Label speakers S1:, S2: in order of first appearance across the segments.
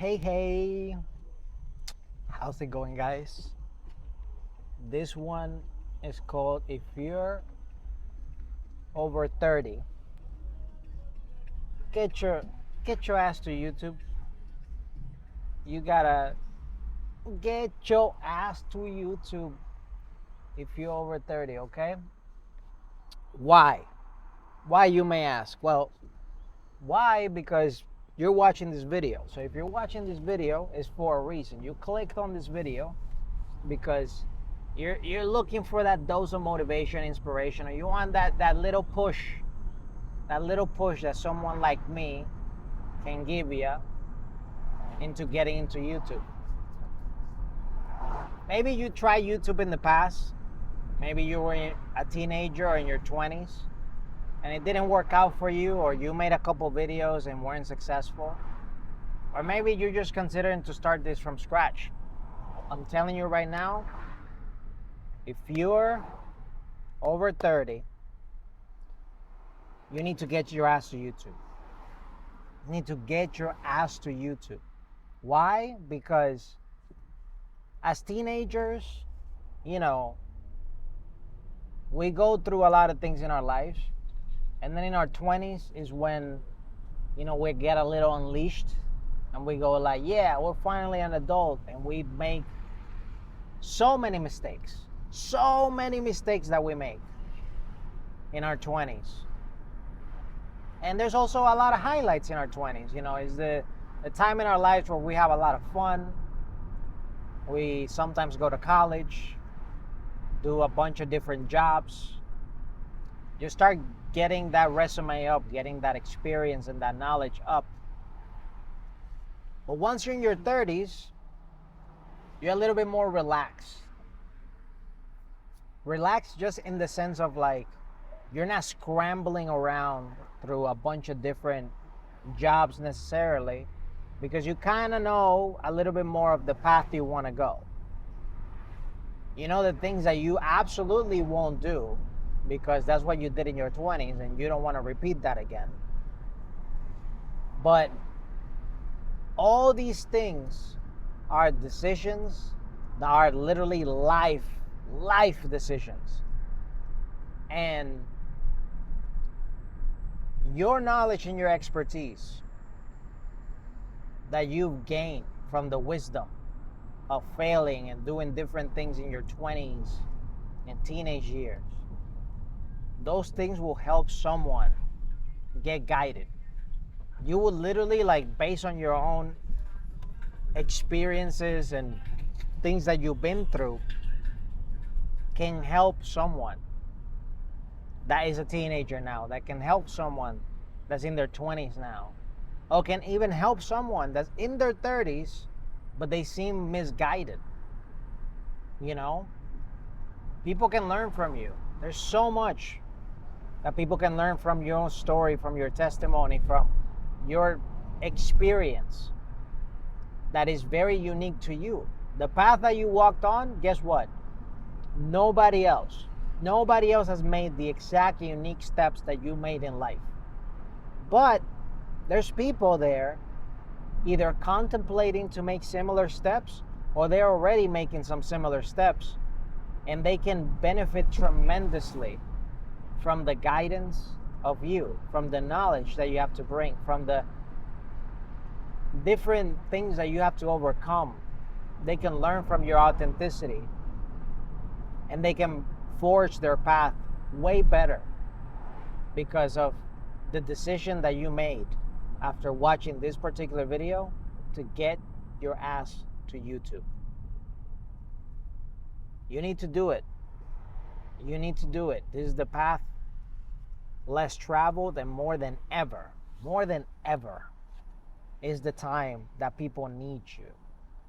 S1: Hey, how's it going, guys? This one is called If You're Over 30. Get your get your ass to YouTube. You gotta get your ass to YouTube if you're over 30, okay? Why? Why, you may ask? Well, why? Because you're watching this video. So if you're watching this video, it's for a reason. You clicked on this video because you're looking for that dose of motivation, inspiration, or you want that little push, that someone like me can give you into getting into YouTube. Maybe you tried YouTube in the past. Maybe you were a teenager or in your 20s and it didn't work out for you, or you made a couple videos and weren't successful. Or maybe you're just considering to start this from scratch. I'm telling you right now, if you're over 30, you need to get your ass to YouTube. You need to get your ass to YouTube. Why? Because as teenagers, we go through a lot of things in our lives. And then in our 20s is when, we get a little unleashed and we go like, yeah, we're finally an adult, and we make so many mistakes that we make in our 20s. And there's also a lot of highlights in our 20s. Is the time in our lives where we have a lot of fun. We sometimes go to college, do a bunch of different jobs. You start getting that resume up, getting that experience and that knowledge up. But once you're in your 30s, you're a little bit more relaxed. Relaxed just in the sense of like, you're not scrambling around through a bunch of different jobs necessarily, because you kind of know a little bit more of the path you want to go. You know the things that you absolutely won't do, because that's what you did in your 20s and you don't want to repeat that again. But all these things are decisions that are literally life decisions. And your knowledge and your expertise that you've gained from the wisdom of failing and doing different things in your 20s and teenage years, those things will help someone get guided. You will literally, like, based on your own experiences and things that you've been through, can help someone that is a teenager now, that can help someone that's in their 20s now, or can even help someone that's in their 30s but they seem misguided. People can learn from you. There's so much that people can learn from your own story, from your testimony, from your experience that is very unique to you. The path that you walked on, guess what? Nobody else has made the exact unique steps that you made in life. But there's people there either contemplating to make similar steps, or they're already making some similar steps, and they can benefit tremendously from the guidance of you, from the knowledge that you have to bring, from the different things that you have to overcome. They can learn from your authenticity, and they can forge their path way better because of the decision that you made after watching this particular video to get your ass to YouTube. You need to do it. You need to do it. This is the path less traveled, and more than ever is the time that people need you.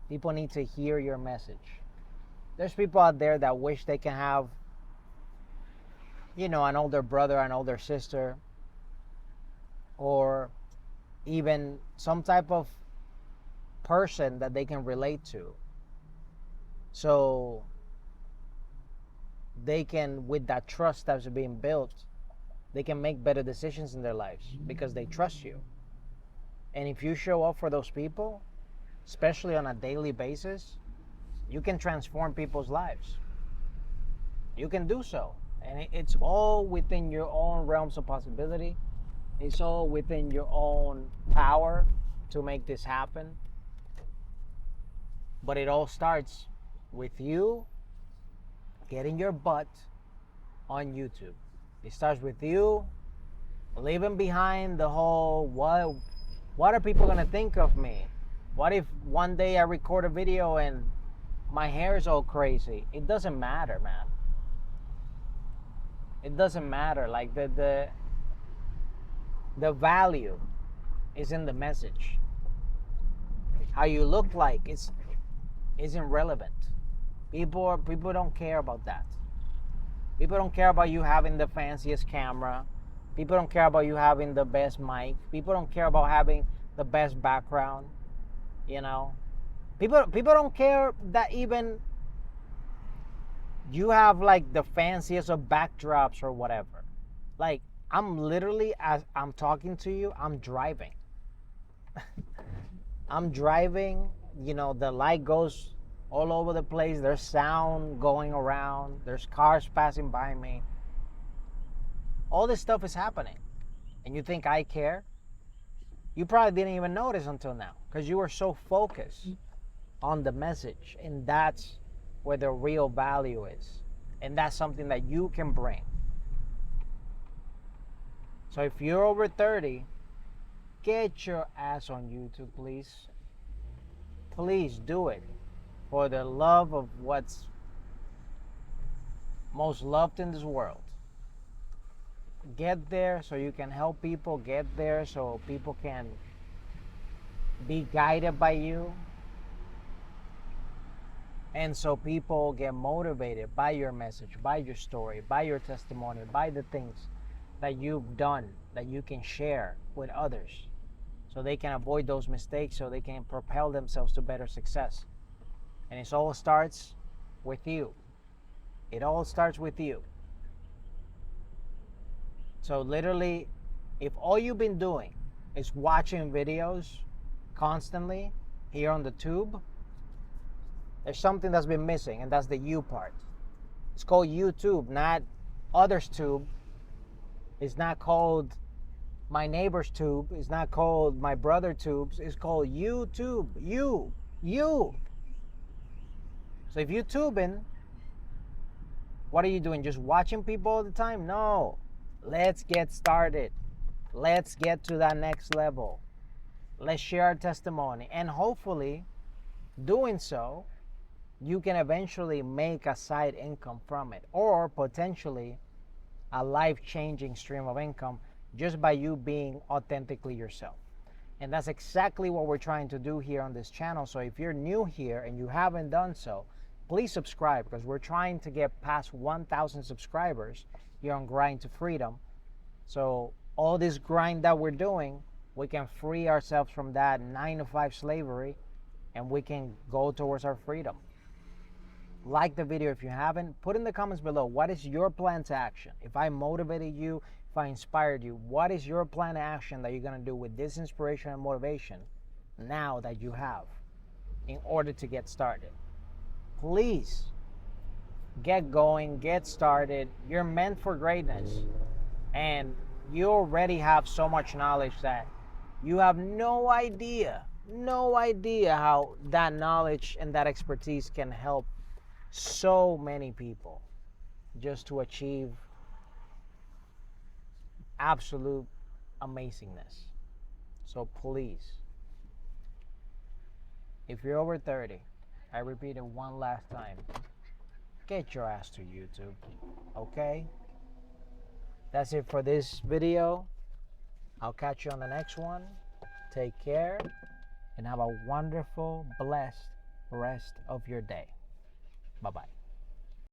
S1: People need to hear your message. There's people out there that wish they can have, an older brother, an older sister, or even some type of person that they can relate to. So they can, with that trust that's being built, they can make better decisions in their lives because they trust you. And if you show up for those people, especially on a daily basis, you can transform people's lives. You can do so. And it's all within your own realms of possibility. It's all within your own power to make this happen. But it all starts with you getting your butt on YouTube. It starts with you leaving behind the whole, what are people gonna think of me? What if one day I record a video and my hair is all crazy? It doesn't matter, man. It doesn't matter. Like the value is in the message. How you look like isn't relevant. People don't care about that. People don't care about you having the fanciest camera. People don't care about you having the best mic. People don't care about having the best background. You know, people don't care that even you have like the fanciest of backdrops or whatever. Like, I'm literally, as I'm talking to you, I'm driving. I'm driving, you know, the light goes all over the place. There's sound going around. There's cars passing by me. All this stuff is happening. And you think I care? You probably didn't even notice until now because you were so focused on the message. And that's where the real value is. And that's something that you can bring. So if you're over 30, get your ass on YouTube, please. Please do it for the love of what's most loved in this world. Get there so you can help people. Get there so people can be guided by you. And so people get motivated by your message, by your story, by your testimony, by the things that you've done that you can share with others so they can avoid those mistakes, so they can propel themselves to better success. And it all starts with you. It all starts with you. So literally, if all you've been doing is watching videos constantly here on the tube, there's something that's been missing, and that's the you part. It's called YouTube, not others' tube. It's not called my neighbor's tube. It's not called my brother tubes. It's called YouTube. You. So if you're tubing, what are you doing? Just watching people all the time? No. Let's get started. Let's get to that next level. Let's share our testimony. And hopefully, doing so, you can eventually make a side income from it, or potentially a life-changing stream of income just by you being authentically yourself. And that's exactly what we're trying to do here on this channel. So if you're new here and you haven't done so, please subscribe, because we're trying to get past 1,000 subscribers here on Grind to Freedom. So all this grind that we're doing, we can free ourselves from that 9-to-5 slavery, and we can go towards our freedom. Like the video if you haven't. Put in the comments below, what is your plan to action? If I motivated you, if I inspired you, what is your plan to action that you're going to do with this inspiration and motivation now that you have in order to get started? Please get going, get started. You're meant for greatness, and you already have so much knowledge that you have no idea how that knowledge and that expertise can help so many people just to achieve absolute amazingness. So please, if you're over 30, I repeat it one last time, get your ass to YouTube, okay? That's it for this video. I'll catch you on the next one. Take care and have a wonderful, blessed rest of your day. Bye-bye.